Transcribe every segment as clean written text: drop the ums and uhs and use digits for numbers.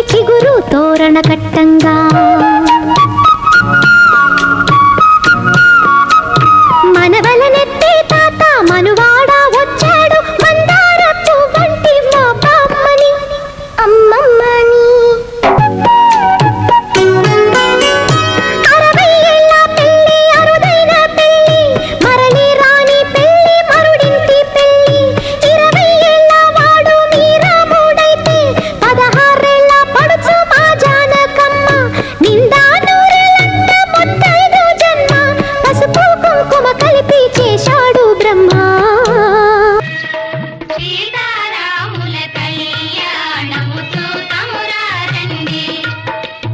చిగురు తోరణ కట్టంగా మనవలనెత్తే తాత మనువాడ వచ్చాడు మందారపు వంటి మా బామ్మని అమ్మమ్మని 60 ఏళ్ళ పెళ్ళి అరుదైన పెళ్ళి మరలి రాని పెళ్ళి మరుడింటి పెళ్ళి 20 ఏళ్ళ వాడు మీరాముడైతే 16 ఏళ్ళ పడుచు మా జానకమ్మ నిండా నూరేళ్ళంట ముత్తైదు జన్మ పసుపు కుంకుమ కలిపి చేశాడు బ్రహ్మ సీతారాముల కళ్యాణము చూతమురా రండి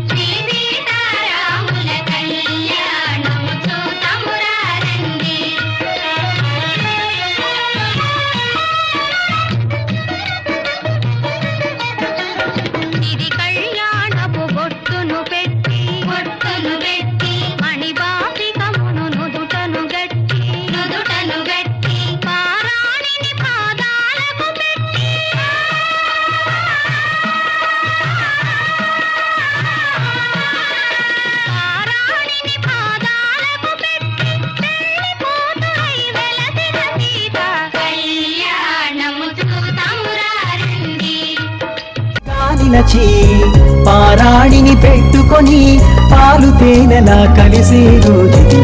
శ్రీ సీతారాముల కళ్యాణము చూతమురా రండి ఇది కళ్యాణపు బొట్టును పెట్టి మణిబాపికమును నుదుటను గట్టి పారాణిని పాదాలకు పెట్టి పెళ్లి కూతురై వెలసిన సీత కళ్యాణము చూతమురా రండి నిలచి పారాణిని పెట్టుకొని పాలు తేనెలా కలిసే రోజుది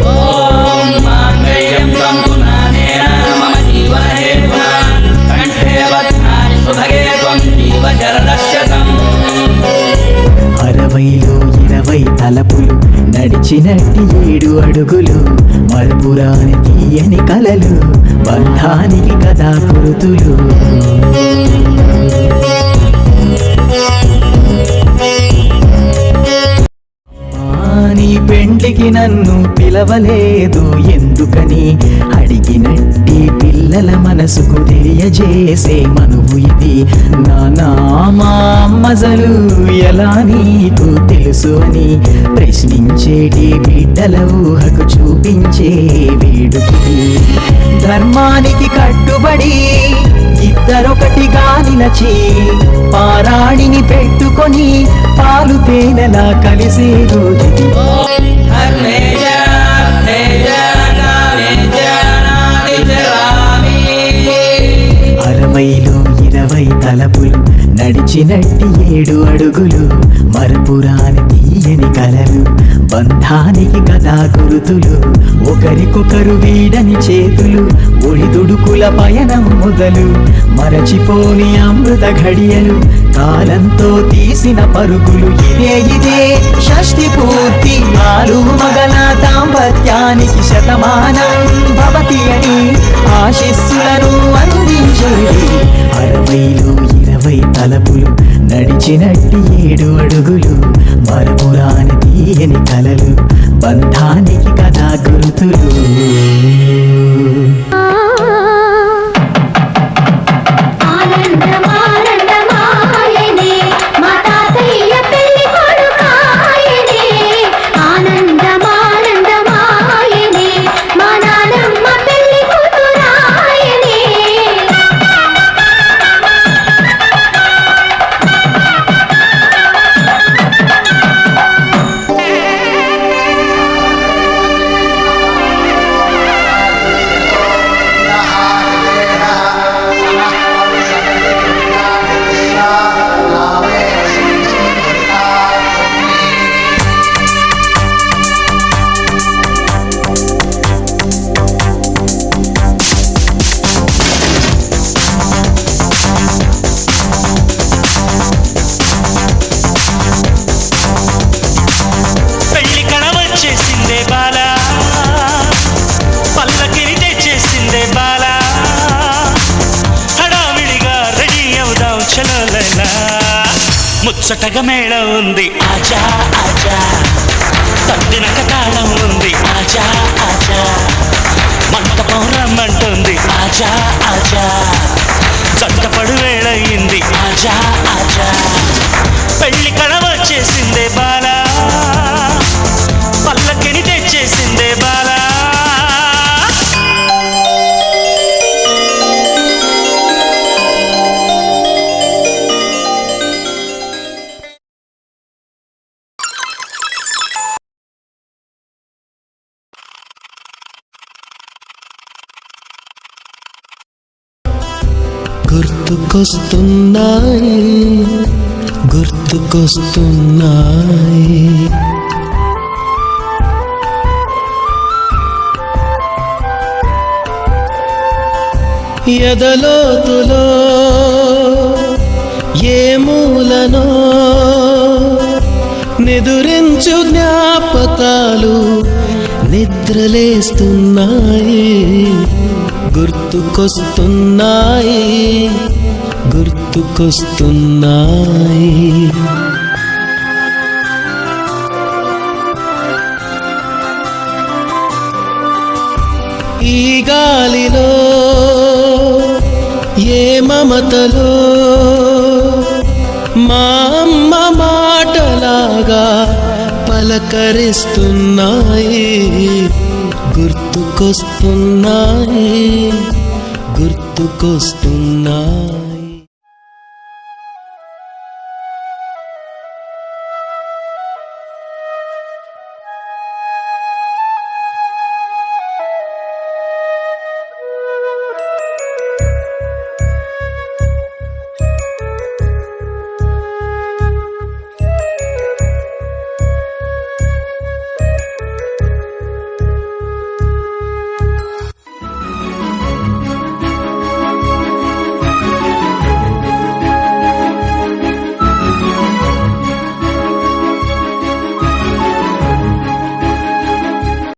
అరవైలో 20 తలపులు నడిచినట్టి 7 అడుగులు మరపురాని తీయని కలలు బంధానికి కదా గుర్తులు నీ పెండ్లికి నన్ను పిలవలేదు ఎందుకని అడిగినట్టి పిల్లల మనసుకు తెలియజేసే మనువు ఇది నానా మా అమ్మజలు ఎలా నీకు తెలుసు అని ప్రశ్నించేటి బిడ్డల ఊహకు చూపించే వేడుకి ధర్మానికి కట్టుబడి ఇద్దరొకటిగా నిలచి పారాణిని పెట్టుకొని పాలు తేనెలా కలిసే రోజుది 60లో 20 తలపులు నడిచినట్టి 7 అడుగులు మరపురాని తీయని కలలు బంధానికి కదా గురుతులు ఒకరికొకరు వీడని చేతులు ఒడిదుడుకుల పయనం మొదలు మరచిపోని అమృత ఘడియలు కాలంతో తీసిన పరుగులు ఇదే షష్ఠి పూర్తి 4 మగల దాంపత్యానికి శతమానం భవతి అని ఆశీస్సులను అందించేది 60లో 20 తలపులు నడిచినట్టి 7 అడుగులు మరపురాని తీయని కలలు బంధానికి కదా గుర్తులు ముచ్చటగా మేళం ఉంది ఆజా ఆజా తద్దినక తాళం ఉంది ఆజా ఆజా మంటపం రమ్మంటుంది ఆజా ఆజా జంటపడు వేళయింది ఆజా ఆజా పెళ్లి కళ వచ్చేసిందే బాలా పల్లకిని తెచ్చేసిందే బాలా గుర్తుకొస్తున్నాయి గుర్తుకొస్తున్నాయి. ఎదలోతులో ఏ మూలనో నిదురించు జ్ఞాపకాలు నిద్రలేస్తున్నాయి గుర్తుకొస్తున్నాయి గుర్తుకొస్తున్నాయి. ఈ గాలిలో ఏ మమతలో మా అమ్మ మాటలాగా పలకరిస్తున్నాయి గుర్తుకొస్తున్నాయి గుర్తుకొస్తున్నాయి.